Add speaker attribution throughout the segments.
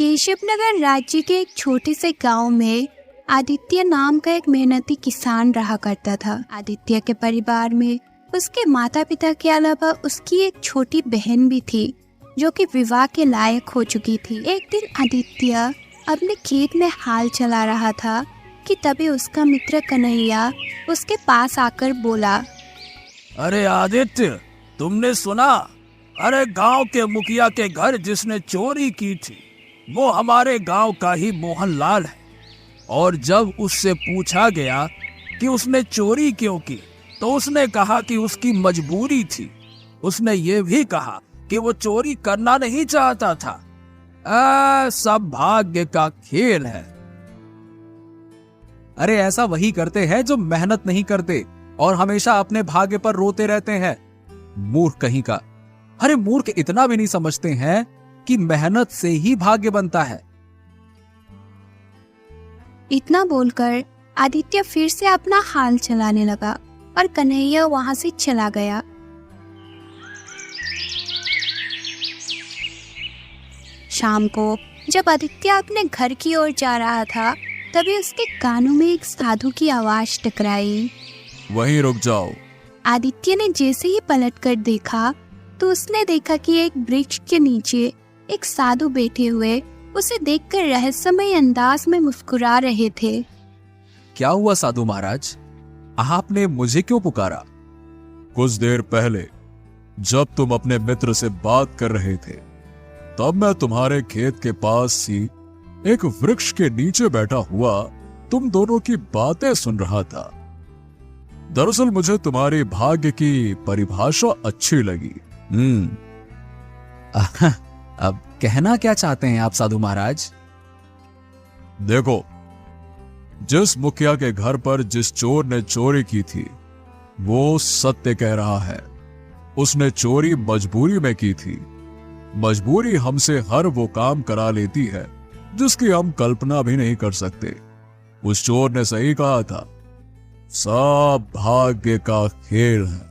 Speaker 1: केशवनगर राज्य के एक छोटे से गांव में आदित्य नाम का एक मेहनती किसान रहा करता था। आदित्य के परिवार में उसके माता पिता के अलावा उसकी एक छोटी बहन भी थी जो कि विवाह के लायक हो चुकी थी। एक दिन आदित्य अपने खेत में हाल चला रहा था कि तभी उसका मित्र कन्हैया उसके पास आकर बोला,
Speaker 2: अरे आदित्य, तुमने सुना? अरे गांव के मुखिया के घर जिसने चोरी की थी वो हमारे गांव का ही मोहनलाल है। और जब उससे पूछा गया कि उसने चोरी क्यों की तो उसने कहा कि उसकी मजबूरी थी। उसने ये भी कहा कि वो चोरी करना नहीं चाहता था। सब भाग्य का खेल है।
Speaker 3: अरे ऐसा वही करते हैं जो मेहनत नहीं करते और हमेशा अपने भाग्य पर रोते रहते हैं। मूर्ख कहीं का। अरे मूर्ख इतना भी नहीं समझते हैं कि मेहनत से ही भाग्य बनता है।
Speaker 1: इतना बोलकर आदित्य फिर से अपना हाल चलाने लगा और कन्हैया वहां से चला गया। शाम को जब आदित्य अपने घर की ओर जा रहा था तभी उसके कानों में एक साधु की आवाज टकराई।
Speaker 2: वहीं रुक जाओ।
Speaker 1: आदित्य ने जैसे ही पलटकर देखा तो उसने देखा कि एक वृक्ष के नीचे एक साधु बैठे हुए उसे देखकर रहस्यमय अंदाज में मुस्कुरा रहे थे।
Speaker 3: क्या हुआ साधु महाराज, आपने मुझे क्यों पुकारा?
Speaker 2: कुछ देर पहले जब तुम अपने मित्र से बात कर रहे थे तब मैं तुम्हारे खेत के पास ही एक वृक्ष के नीचे बैठा हुआ तुम दोनों की बातें सुन रहा था। दरअसल मुझे तुम्हारी भाग्य की परिभाषा अच्छी लगी।
Speaker 3: अब कहना क्या चाहते हैं आप साधु महाराज?
Speaker 2: देखो, जिस मुखिया के घर पर जिस चोर ने चोरी की थी वो सत्य कह रहा है। उसने चोरी मजबूरी में की थी। मजबूरी हमसे हर वो काम करा लेती है जिसकी हम कल्पना भी नहीं कर सकते। उस चोर ने सही कहा था, सब भाग्य का खेल है।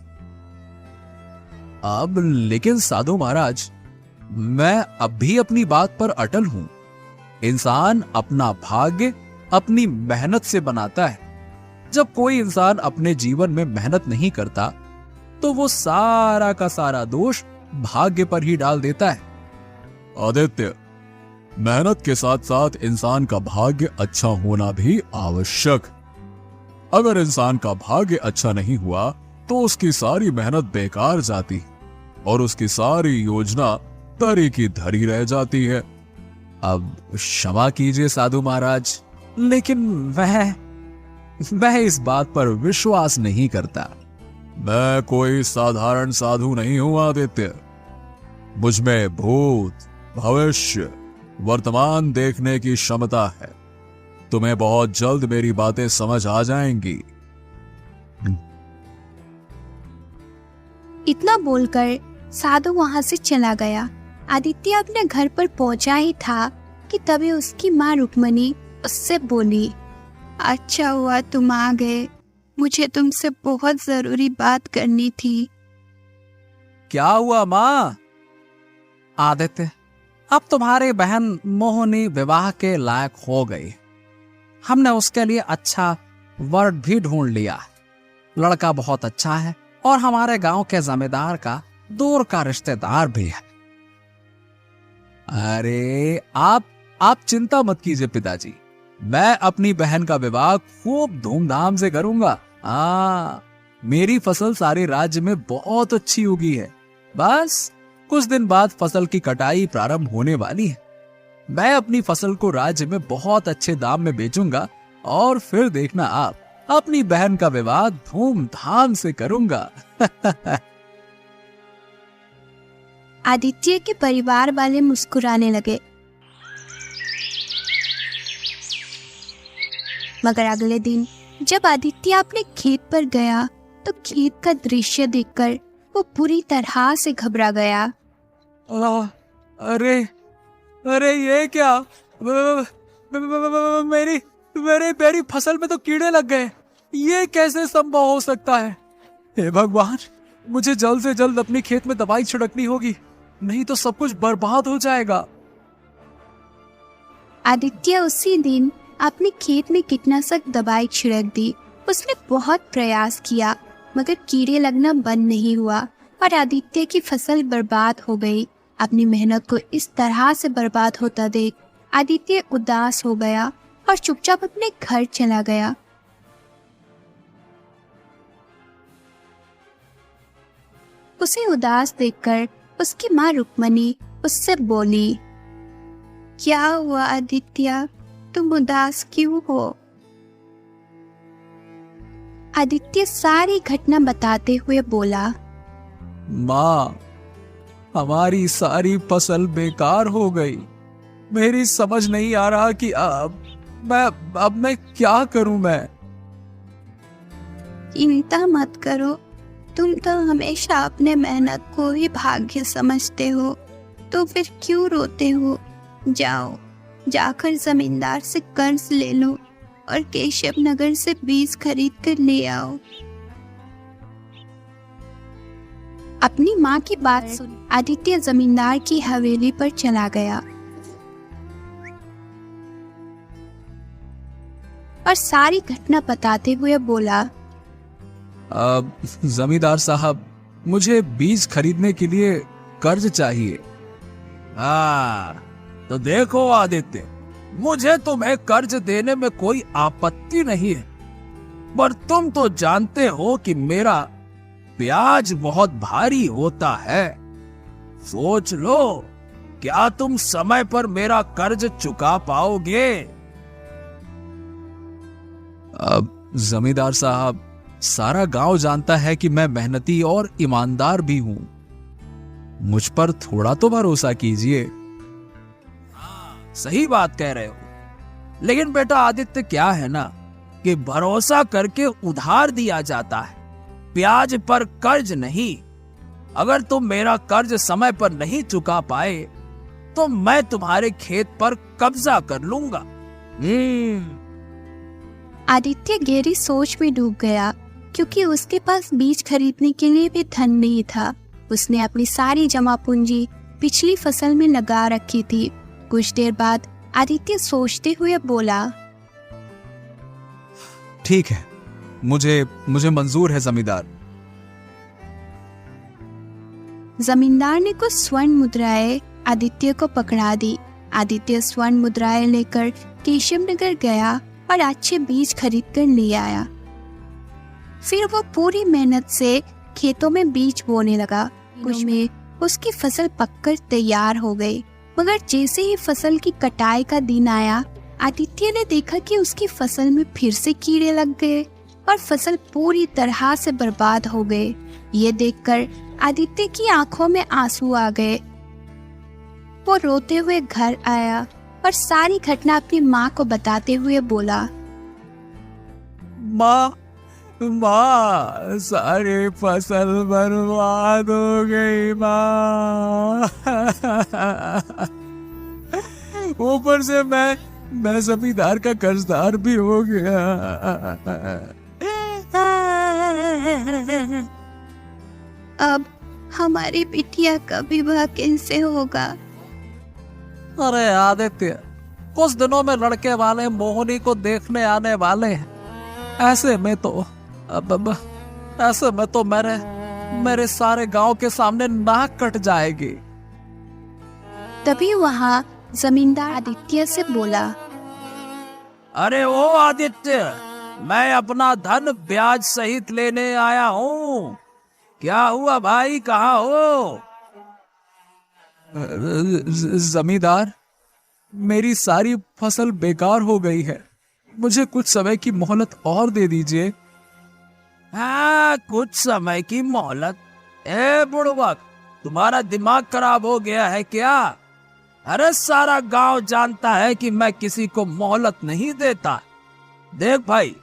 Speaker 3: अब लेकिन साधु महाराज, मैं अब भी अपनी बात पर अटल हूं। इंसान अपना भाग्य अपनी मेहनत से बनाता है। जब कोई इंसान अपने जीवन में मेहनत नहीं करता तो वो सारा का सारा दोष भाग्य पर ही डाल देता है।
Speaker 2: आदित्य, मेहनत के साथ साथ इंसान का भाग्य अच्छा होना भी आवश्यक। अगर इंसान का भाग्य अच्छा नहीं हुआ तो उसकी सारी मेहनत बेकार जाती और उसकी सारी योजना तरी की धरी रह जाती है।
Speaker 3: अब क्षमा कीजिए साधु महाराज, लेकिन मैं इस बात पर विश्वास नहीं करता।
Speaker 2: मैं कोई साधारण साधु नहीं हूं आदित्य। मुझ में भूत, भविष्य, वर्तमान देखने की क्षमता है। तुम्हें बहुत जल्द मेरी बातें समझ आ जाएंगी।
Speaker 1: इतना बोलकर साधु वहां से चला गया। आदित्य अपने घर पर पहुंचा ही था कि तभी उसकी माँ रुक्मणी उससे बोली, अच्छा हुआ तुम आ गए, मुझे तुमसे बहुत जरूरी बात करनी थी।
Speaker 3: क्या हुआ माँ? आदित्य, अब तुम्हारी बहन मोहिनी विवाह के लायक हो गई। हमने उसके लिए अच्छा वर भी ढूंढ लिया। लड़का बहुत अच्छा है और हमारे गांव के जमींदार का दूर का रिश्तेदार भी है। अरे आप चिंता मत कीजिए पिताजी, मैं अपनी बहन का विवाह खूब धूमधाम से करूंगा। मेरी फसल सारे राज्य में बहुत अच्छी उगी है। बस कुछ दिन बाद फसल की कटाई प्रारंभ होने वाली है। मैं अपनी फसल को राज्य में बहुत अच्छे दाम में बेचूंगा और फिर देखना आप, अपनी बहन का विवाह धूमधाम से करूंगा।
Speaker 1: आदित्य के परिवार वाले मुस्कुराने लगे। मगर अगले दिन जब आदित्य अपने खेत पर गया तो खेत का दृश्य देखकर वो पूरी तरह से घबरा गया।
Speaker 3: अरे ये क्या? मेरी फसल में तो कीड़े लग गए। ये कैसे संभव हो सकता है? हे भगवान, मुझे जल्द से जल्द अपने खेत में दवाई छिड़कनी होगी, नहीं तो सब कुछ बर्बाद हो जाएगा।
Speaker 1: आदित्य उसी दिन अपने खेत में कीटनाशक दवाई छिड़क दी। उसने बहुत प्रयास किया मगर कीड़े लगना बंद नहीं हुआ और आदित्य की फसल बर्बाद हो गई। अपनी मेहनत को इस तरह से बर्बाद होता देख आदित्य उदास हो गया और चुपचाप अपने घर चला गया। उसे उदास देखकर उसकी माँ रुक्मणी उससे बोली, क्या हुआ आदित्य, तुम उदास क्यों हो? आदित्य सारी घटना बताते हुए बोला,
Speaker 3: माँ, हमारी सारी फसल बेकार हो गई। मेरी समझ नहीं आ रहा कि अब मैं क्या करूं मैं।
Speaker 1: चिंता मत करो, तुम तो हमेशा अपने मेहनत को ही भाग्य समझते हो, तो फिर क्यों रोते हो? जाओ, जाकर जमींदार से कर्ज ले लो और केशव नगर से बीज खरीद कर ले आओ। अपनी माँ की बात सुन आदित्य जमींदार की हवेली पर चला गया और सारी घटना बताते हुए बोला,
Speaker 3: जमींदार साहब, मुझे बीज खरीदने के लिए कर्ज चाहिए।
Speaker 2: तो देखो आदित्य, मुझे तुम्हें कर्ज देने में कोई आपत्ति नहीं है, पर तुम तो जानते हो कि मेरा ब्याज बहुत भारी होता है। सोच लो, क्या तुम समय पर मेरा कर्ज चुका पाओगे?
Speaker 3: अब जमींदार साहब, सारा गांव जानता है कि मैं मेहनती और ईमानदार भी हूं। मुझ पर थोड़ा तो भरोसा कीजिए।
Speaker 2: सही बात कह रहे हो, लेकिन बेटा आदित्य, क्या है ना कि भरोसा करके उधार दिया जाता है, ब्याज पर कर्ज नहीं। अगर तुम मेरा कर्ज समय पर नहीं चुका पाए तो मैं तुम्हारे खेत पर कब्जा कर लूंगा।
Speaker 1: आदित्य गहरी सोच में डूब गया क्योंकि उसके पास बीज खरीदने के लिए भी धन नहीं था। उसने अपनी सारी जमा पूंजी पिछली फसल में लगा रखी थी। कुछ देर बाद आदित्य सोचते हुए बोला,
Speaker 3: ठीक है, मुझे मंजूर है जमींदार।
Speaker 1: जमींदार ने कुछ स्वर्ण मुद्राएं आदित्य को पकड़ा दी। आदित्य स्वर्ण मुद्राएं लेकर केशव नगर गया और अच्छे बीज खरीद कर ले आया। फिर वो पूरी मेहनत से खेतों में बीज बोने लगा। कुछ में उसकी फसल पककर तैयार हो गई, मगर जैसे ही फसल की कटाई का दिन आया, आदित्य ने देखा कि उसकी फसल में फिर से कीड़े लग गए और फसल पूरी तरह से बर्बाद हो गए। ये देखकर आदित्य की आंखों में आंसू आ गए। वो रोते हुए घर आया और सारी घटना अपनी माँ को बताते हुए बोला,
Speaker 3: माँ, सारी फसल बर्बाद हो गई माँ। ऊपर से मैं जमींदार का कर्जदार भी हो गया।
Speaker 1: अब हमारी बिटिया का विवाह कैसे होगा?
Speaker 3: अरे आदित्य, कुछ दिनों में लड़के वाले मोहिनी को देखने आने वाले हैं। ऐसे में तो मेरे सारे गांव के सामने नाक कट जाएगी।
Speaker 1: तभी वहाँ जमींदार आदित्य से बोला,
Speaker 2: अरे ओ आदित्य, मैं अपना धन ब्याज सहित लेने आया हूँ। क्या हुआ भाई, कहाँ हो?
Speaker 3: जमींदार, मेरी सारी फसल बेकार हो गई है। मुझे कुछ समय की मोहलत और दे दीजिए।
Speaker 2: हाँ, कुछ समय की मोहलत? ए बुड़बक, तुम्हारा दिमाग खराब हो गया है क्या? अरे सारा गांव जानता है कि मैं किसी को मोहलत नहीं देता। देख भाई,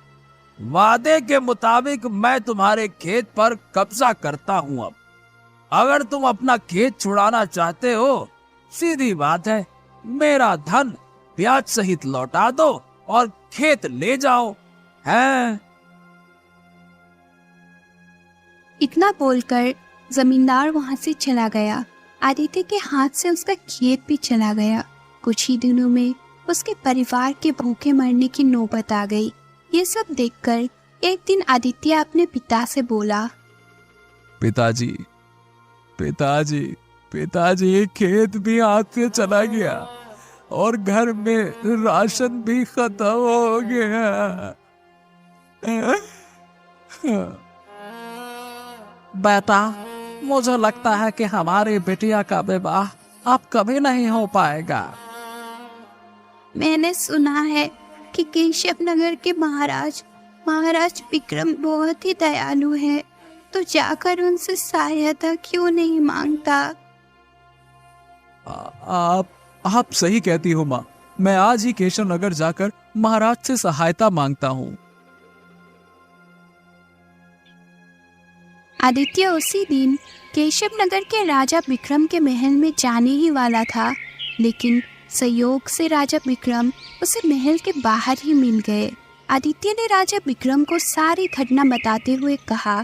Speaker 2: वादे के मुताबिक मैं तुम्हारे खेत पर कब्जा करता हूं। अब अगर तुम अपना खेत छुड़ाना चाहते हो, सीधी बात है, मेरा धन ब्याज सहित लौटा दो और खेत ले जाओ। हैं?
Speaker 1: इतना बोलकर जमींदार वहां से चला गया। आदित्य के हाथ से उसका खेत भी चला गया। कुछ ही दिनों में उसके परिवार के भूखे मरने की नौबत आ गई। ये सब देखकर एक दिन आदित्य अपने पिता से बोला,
Speaker 3: पिताजी पिताजी पिताजी, खेत भी हाथ से चला गया और घर में राशन भी खत्म हो गया। बेटा, मुझे लगता है कि हमारी बिटिया का विवाह अब कभी नहीं हो पाएगा।
Speaker 1: मैंने सुना है कि केशव नगर के महाराज विक्रम बहुत ही दयालु है, तो जाकर उनसे सहायता क्यों नहीं मांगता?
Speaker 3: आप सही कहती हो माँ। मैं आज ही केशव नगर जाकर महाराज से सहायता मांगता हूँ।
Speaker 1: आदित्य उसी दिन केशव नगर के राजा विक्रम के महल में जाने ही वाला था, लेकिन संयोग से राजा विक्रम उसे महल के बाहर ही मिल गए। आदित्य ने राजा विक्रम को सारी घटना बताते हुए कहा,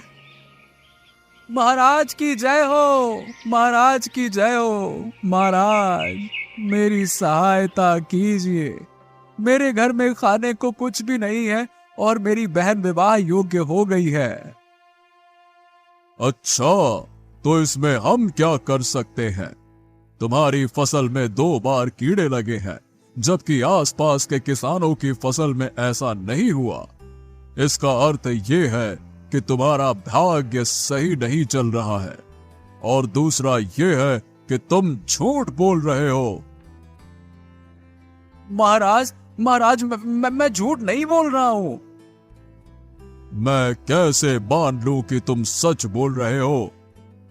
Speaker 3: महाराज की जय हो, महाराज की जय हो। महाराज, मेरी सहायता कीजिए। मेरे घर में खाने को कुछ भी नहीं है और मेरी बहन विवाह योग्य हो गई है।
Speaker 2: अच्छा, तो इसमें हम क्या कर सकते हैं? तुम्हारी फसल में 2 बार कीड़े लगे हैं, जबकि आसपास के किसानों की फसल में ऐसा नहीं हुआ। इसका अर्थ ये है कि तुम्हारा भाग्य सही नहीं चल रहा है, और दूसरा ये है कि तुम झूठ बोल रहे हो।
Speaker 3: महाराज, मैं झूठ नहीं बोल रहा हूँ।
Speaker 2: मैं कैसे मान लूं कि तुम सच बोल रहे हो?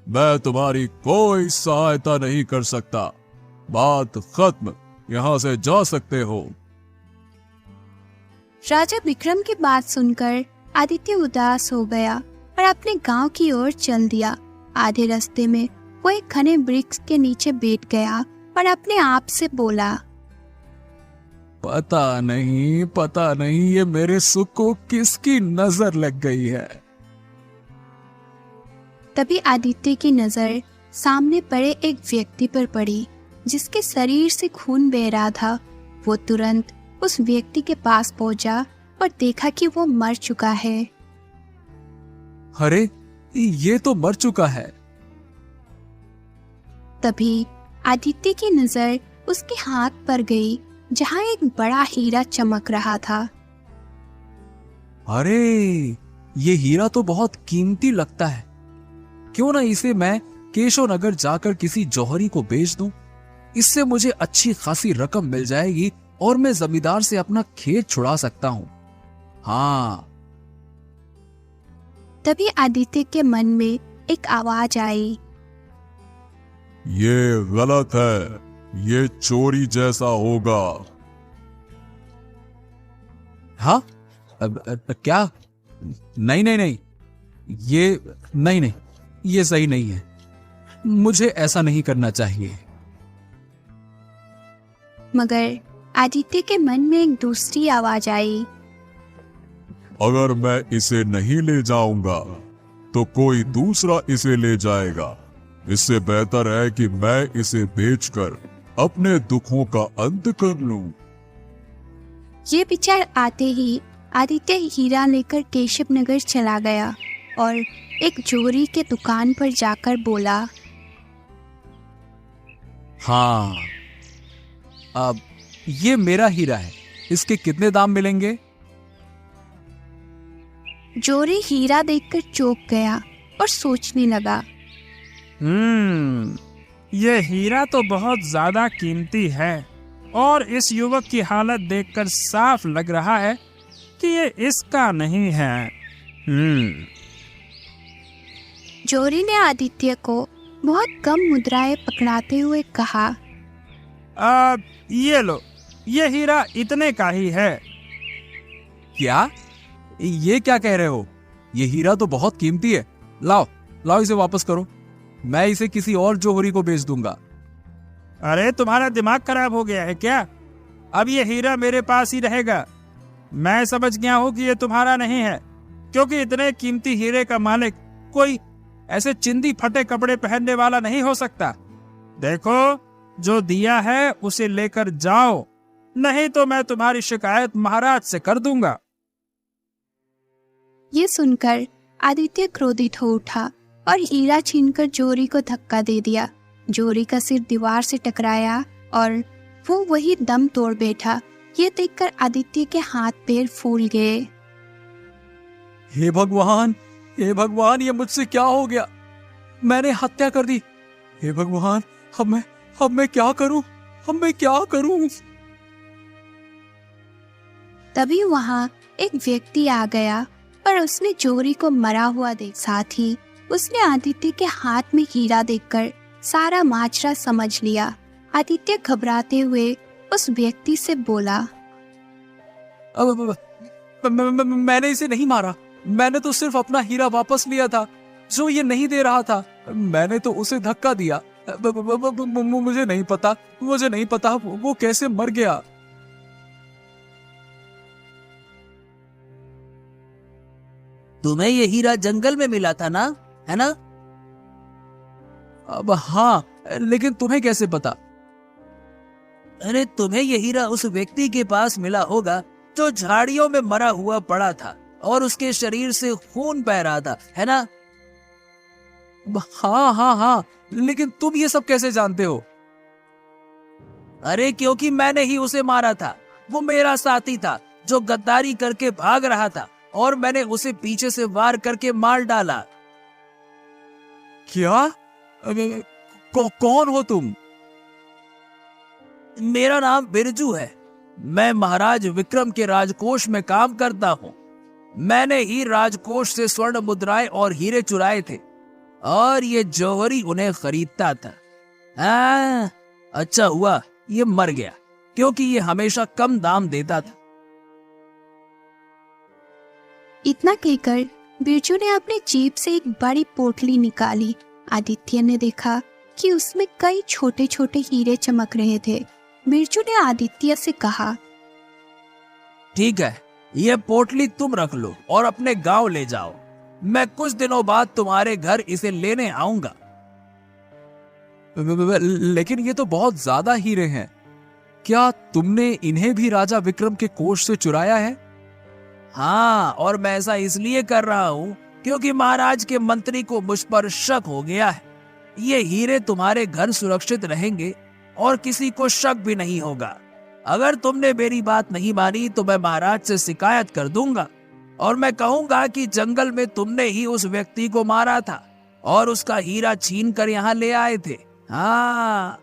Speaker 2: मैं तुम्हारी कोई सहायता नहीं कर सकता। बात खत्म, यहां से जा सकते हो।
Speaker 1: राजा विक्रम की बात सुनकर आदित्य उदास हो गया और अपने गांव की ओर चल दिया। आधे रास्ते में वो एक घने वृक्ष के नीचे बैठ गया और अपने आप से बोला,
Speaker 3: पता नहीं ये मेरे सुख को किसकी नजर लग गई है।
Speaker 1: तभी आदित्य की नजर सामने पड़े एक व्यक्ति पर पड़ी, जिसके शरीर से खून बह रहा था। वो तुरंत उस व्यक्ति के पास पहुंचा और देखा कि वो मर चुका है।
Speaker 3: अरे, ये तो मर चुका है।
Speaker 1: तभी आदित्य की नजर उसके हाथ पर गई, जहां एक बड़ा हीरा चमक रहा था।
Speaker 3: अरे, ये हीरा तो बहुत कीमती लगता है। क्यों ना इसे मैं केशव नगर जाकर किसी जौहरी को बेच दूं। इससे मुझे अच्छी खासी रकम मिल जाएगी और मैं जमींदार से अपना खेत छुड़ा सकता हूं। हाँ।
Speaker 1: तभी आदित्य के मन में एक आवाज आई,
Speaker 2: ये गलत है, ये चोरी जैसा होगा।
Speaker 3: हाँ? क्या? नहीं, ये सही नहीं है। मुझे ऐसा नहीं करना चाहिए।
Speaker 1: मगर आदित्य के मन में एक दूसरी आवाज आई,
Speaker 2: अगर मैं इसे नहीं ले जाऊंगा तो कोई दूसरा इसे ले जाएगा। इससे बेहतर है कि मैं इसे बेचकर अपने दुखों का अंत कर लूं।
Speaker 1: ये विचार आते ही आदित्य हीरा लेकर केशव नगर चला गया और एक जोरी के दुकान पर जाकर बोला,
Speaker 3: हाँ, अब ये मेरा हीरा है। इसके कितने दाम मिलेंगे?
Speaker 1: जोरी हीरा देखकर चौंक गया और सोचने लगा,
Speaker 4: ये हीरा तो बहुत ज्यादा कीमती है और इस युवक की हालत देखकर साफ लग रहा है कि ये इसका नहीं है।
Speaker 1: जोरी ने आदित्य को बहुत कम मुद्राएं पकड़ाते हुए कहा,
Speaker 4: ये लो, ये हीरा इतने का ही है।
Speaker 3: क्या? ये क्या कह रहे हो? ये हीरा तो बहुत कीमती है। लाओ इसे वापस करो। मैं इसे किसी और जौहरी को बेच दूंगा।
Speaker 4: अरे, तुम्हारा दिमाग खराब हो गया है क्या? अब ये हीरा मेरे पास ही रहेगा। मैं समझ गया हूँ कि ये तुम्हारा नहीं है, क्योंकि इतने कीमती हीरे का मालिक कोई ऐसे चिंदी फटे कपड़े पहनने वाला नहीं हो सकता। देखो, जो दिया है उसे लेकर जाओ नहीं तो मैं तुम्हारी शिकायत महाराज से कर दूंगा।
Speaker 1: ये सुनकर आदित्य क्रोधित हो उठा और हीरा छीनकर जोरी को धक्का दे दिया। जोरी का सिर दीवार से टकराया और वो वही दम तोड़ बैठा। ये देखकर आदित्य के हाथ पैर फूल गए।
Speaker 3: हे भगवान, हे भगवान, ये मुझसे क्या हो गया? मैंने हत्या कर दी। हे भगवान, अब मैं क्या करूं? अब मैं क्या करूं?
Speaker 1: तभी वहां एक व्यक्ति आ गया और उसने जोरी को मरा हुआ देख, साथ ही उसने आदित्य के हाथ में हीरा देखकर सारा माजरा समझ लिया। आदित्य घबराते हुए उस व्यक्ति से बोला,
Speaker 3: मैंने इसे नहीं मारा। मैंने तो सिर्फ अपना हीरा वापस लिया था जो ये नहीं दे रहा था। मैंने तो उसे धक्का दिया। मुझे नहीं पता वो कैसे मर गया।
Speaker 2: तुम्हें ये हीरा जंगल में मिला था ना, है ना?
Speaker 3: अब हाँ, लेकिन तुम्हें कैसे पता?
Speaker 2: अरे तुम्हें ये हीरा उस व्यक्ति के पास मिला होगा जो झाड़ियों में मरा हुआ पड़ा था और उसके शरीर से खून बह रहा था, है ना?
Speaker 3: हाँ, लेकिन तुम ये सब कैसे जानते हो?
Speaker 2: अरे क्योंकि मैंने ही उसे मारा था। वो मेरा साथी था जो गद्दारी करके भाग रहा था और मैंने उसे पीछे से वार करके मार डाला।
Speaker 3: क्या? कौन हो तुम?
Speaker 2: मेरा नाम बिरजू है। मैं महाराज विक्रम के राजकोष में काम करता हूँ। मैंने ही राजकोष से स्वर्ण मुद्राएं और हीरे चुराए थे और ये जौहरी उन्हें खरीदता था। अच्छा हुआ ये मर गया, क्योंकि ये हमेशा कम दाम देता था।
Speaker 1: इतना कहकर बिरजू ने अपनी जेब से एक बड़ी पोटली निकाली। आदित्य ने देखा कि उसमें कई छोटे छोटे हीरे चमक रहे थे। बिरजू ने आदित्य से कहा,
Speaker 2: ठीक है, ये पोटली तुम रख लो और अपने गांव ले जाओ। मैं कुछ दिनों बाद तुम्हारे घर इसे लेने आऊंगा।
Speaker 3: लेकिन ये तो बहुत ज्यादा हीरे हैं। क्या तुमने इन्हें भी राजा विक्रम के कोष से चुराया है?
Speaker 2: हाँ, और मैं ऐसा इसलिए कर रहा हूँ क्योंकि महाराज के मंत्री को मुझ पर शक हो गया है। ये हीरे तुम्हारे घर सुरक्षित रहेंगे और किसी को शक भी नहीं होगा। अगर तुमने मेरी बात नहीं मानी तो मैं महाराज से शिकायत कर दूंगा और मैं कहूंगा कि जंगल में तुमने ही उस व्यक्ति को मारा था और उसका हीरा छीन कर यहाँ ले आए थे। हाँ,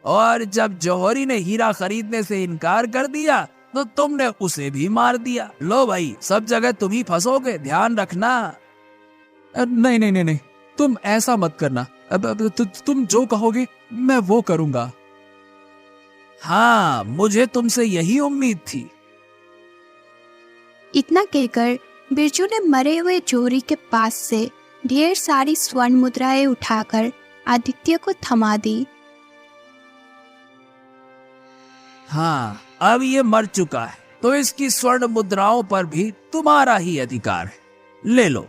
Speaker 2: और जब जौहरी ने हीरा खरीदने से इनकार कर दिया तो तुमने उसे भी मार दिया। लो भाई, सब जगह तुम ही फंसोगे, ध्यान रखना।
Speaker 3: नहीं, तुम ऐसा मत करना। तुम जो कहोगे मैं वो करूंगा।
Speaker 2: हाँ, मुझे तुमसे यही उम्मीद थी।
Speaker 1: इतना कहकर बिरजू ने मरे हुए जोरी के पास से ढेर सारी स्वर्ण मुद्राएं उठाकर आदित्य को थमा दी।
Speaker 2: हाँ, अब ये मर चुका है तो इसकी स्वर्ण मुद्राओं पर भी तुम्हारा ही अधिकार है। ले लो।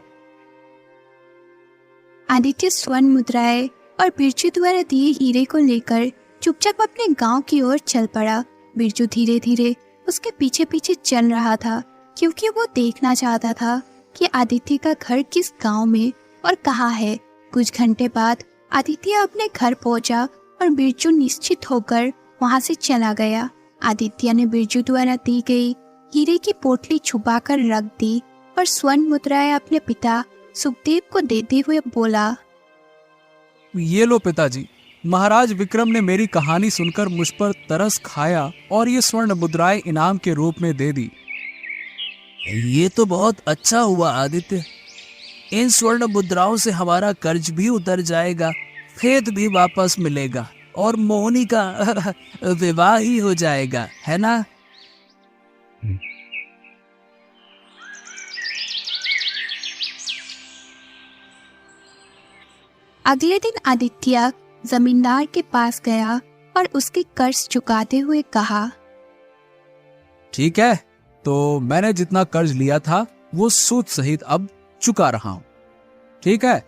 Speaker 1: आदित्य स्वर्ण मुद्राएं और बिरजू द्वारा दिए हीरे को लेकर चुपचाप अपने गांव की ओर चल पड़ा। बिरजू धीरे धीरे उसके पीछे पीछे चल रहा था, क्योंकि वो देखना चाहता था कि आदित्य का घर किस गांव में और कहाँ है। कुछ घंटे बाद आदित्य अपने घर पहुंचा और बिरजू निश्चित होकर वहां से चला गया। आदित्य ने बिरजू द्वारा दी गई हीरे की पोटली छुपाकर रख दी और स्वर्ण मुद्राएं अपने पिता सुखदेव को देते हुए बोला,
Speaker 3: ये लो पिताजी, महाराज विक्रम ने मेरी कहानी सुनकर मुझ पर तरस खाया और ये स्वर्ण मुद्राएं इनाम के रूप में दे दी।
Speaker 2: ये तो बहुत अच्छा हुआ आदित्य। इन स्वर्ण मुद्राओं से हमारा कर्ज भी उतर जाएगा, खेत भी वापस मिलेगा और मोहनी का विवाह ही हो जाएगा, है ना?
Speaker 1: अगले दिन आदित्य जमींदार के पास गया और उसके कर्ज चुकाते हुए कहा,
Speaker 3: ठीक है, तो मैंने जितना कर्ज लिया था वो सूद सहित अब चुका रहा हूं। ठीक है?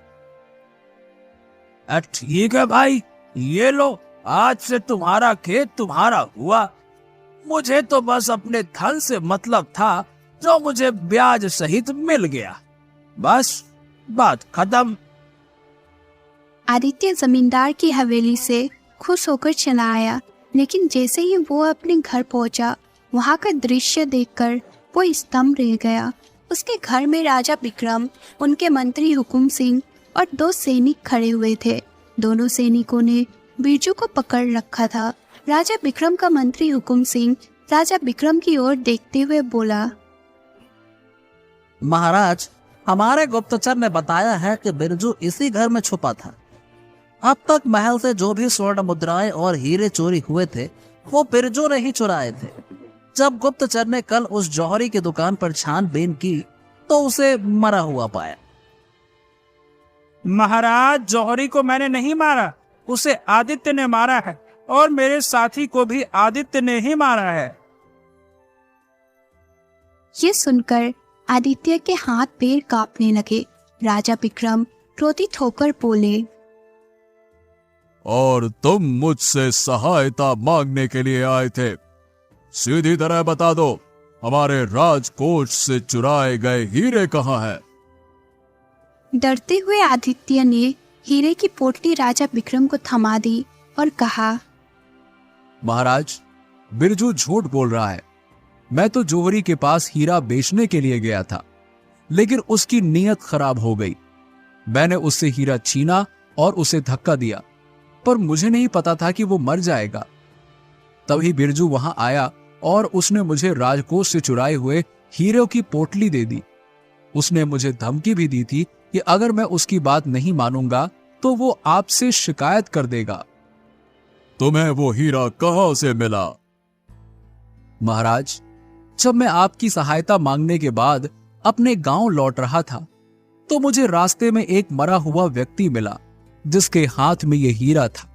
Speaker 2: ठीक है भाई, ये लो, आज से तुम्हारा खेत तुम्हारा हुआ। मुझे तो बस अपने धन से मतलब था जो मुझे ब्याज सहित मिल गया। बस बात खत्म।
Speaker 1: आदित्य जमींदार की हवेली से खुश होकर चला आया, लेकिन जैसे ही वो अपने घर पहुंचा, वहां का दृश्य देखकर वो स्तंभ रह गया। उसके घर में राजा विक्रम, उनके मंत्री हुकुम सिंह और 2 सैनिक खड़े हुए थे। दोनों सैनिकों ने बिरजू को पकड़ रखा था। राजा विक्रम का मंत्री हुकुम सिंह राजा विक्रम की ओर देखते हुए बोला,
Speaker 5: महाराज, हमारे गुप्तचर ने बताया है कि बिरजू इसी घर में छुपा था। अब तक महल से जो भी स्वर्ण मुद्राएं और हीरे चोरी हुए थे वो बिरजू ने ही चुराए थे। जब गुप्तचर ने कल उस जौहरी की दुकान पर छानबीन की तो उसे मरा हुआ पाया।
Speaker 4: महाराज, जौहरी को मैंने नहीं मारा, उसे आदित्य ने मारा है और मेरे साथी को भी आदित्य ने ही मारा है।
Speaker 1: ये सुनकर आदित्य के हाथ पैर कांपने लगे। राजा विक्रम क्रोधित होकर बोले,
Speaker 2: और तुम मुझसे सहायता मांगने के लिए आए थे? सीधी तरह बता दो, हमारे राजकोष से चुराए गए हीरे कहाँ हैं?
Speaker 1: डरते हुए आदित्य ने हीरे की पोटली राजा विक्रम को थमा दी और कहा,
Speaker 3: महाराज, बिरजू झूठ बोल रहा है। मैं तो जौहरी के पास हीरा बेचने के लिए गया था, लेकिन उसकी नीयत खराब हो गई। मैंने उससे हीरा छीना और उसे धक्का दिया, पर मुझे नहीं पता था कि वो मर जाएगा। तभी बिरजू वहां आया और उसने मुझे राजकोष से चुराए हुए हीरों की पोटली दे दी। उसने मुझे धमकी भी दी थी कि अगर मैं उसकी बात नहीं मानूंगा तो वो आपसे शिकायत कर देगा।
Speaker 2: तुम्हें वो हीरा कहां से मिला?
Speaker 3: महाराज, जब मैं आपकी सहायता मांगने के बाद अपने गांव लौट रहा था तो मुझे रास्ते में एक मरा हुआ व्यक्ति मिला जिसके हाथ में यह हीरा था।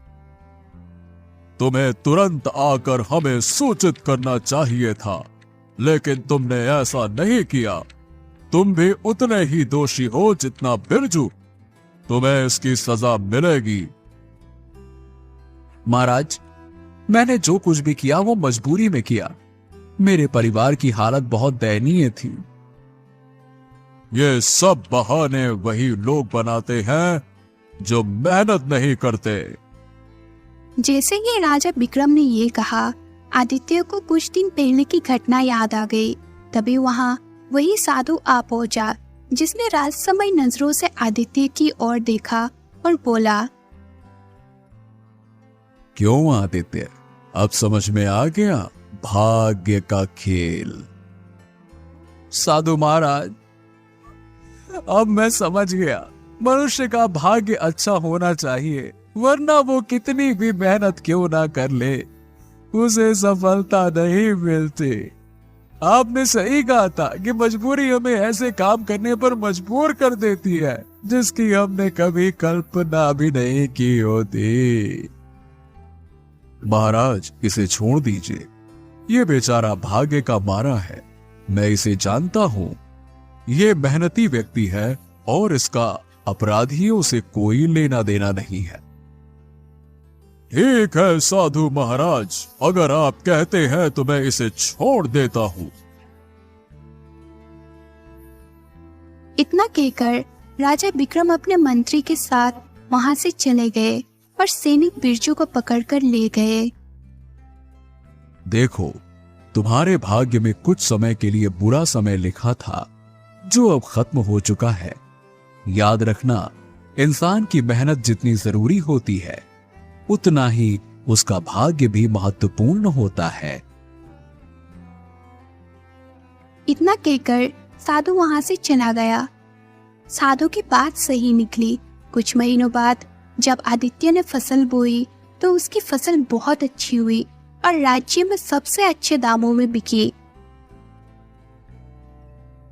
Speaker 2: तुम्हें तुरंत आकर हमें सूचित करना चाहिए था, लेकिन तुमने ऐसा नहीं किया। तुम भी उतने ही दोषी हो जितना बिरजू। तुम्हें इसकी सजा मिलेगी।
Speaker 3: महाराज, मैंने जो कुछ भी किया वो मजबूरी में किया। मेरे परिवार की हालत बहुत दयनीय थी।
Speaker 2: ये सब बहाने वही लोग बनाते हैं जो मेहनत नहीं करते।
Speaker 1: जैसे ही राजा विक्रम ने ये कहा, आदित्य को कुछ दिन पहले की घटना याद आ गई। तभी वहां वही साधु आ पहुंचा जिसने राजसमय नजरों से आदित्य की ओर देखा और बोला,
Speaker 2: क्यों आदित्य, अब समझ में आ गया भाग्य का खेल?
Speaker 3: साधु महाराज, अब मैं समझ गया। मनुष्य का भाग्य अच्छा होना चाहिए, वरना वो कितनी भी मेहनत क्यों ना कर ले, उसे सफलता नहीं मिलती। आपने सही कहा था कि मजबूरी हमें ऐसे काम करने पर मजबूर कर देती है जिसकी हमने कभी कल्पना भी नहीं की होती।
Speaker 2: महाराज, इसे छोड़ दीजिए। ये बेचारा भाग्य का मारा है। मैं इसे जानता हूं। ये मेहनती व्यक्ति है और इसका अपराधियों से कोई लेना देना नहीं है। ठीक है साधु महाराज, अगर आप कहते हैं तो मैं इसे छोड़ देता हूं।
Speaker 1: इतना कहकर राजा विक्रम अपने मंत्री के साथ वहां से चले गए और सैनिक बिरजू को पकड़कर ले गए।
Speaker 2: देखो, तुम्हारे भाग्य में कुछ समय के लिए बुरा समय लिखा था जो अब खत्म हो चुका है। याद रखना, इंसान की मेहनत जितनी जरूरी होती है उतना ही उसका भाग्य भी महत्वपूर्ण होता है।
Speaker 1: इतना कहकर साधु वहां से चला गया। साधु की बात सही निकली। कुछ महीनों बाद जब आदित्य ने फसल बोई तो उसकी फसल बहुत अच्छी हुई और राज्य में सबसे अच्छे दामों में बिकी।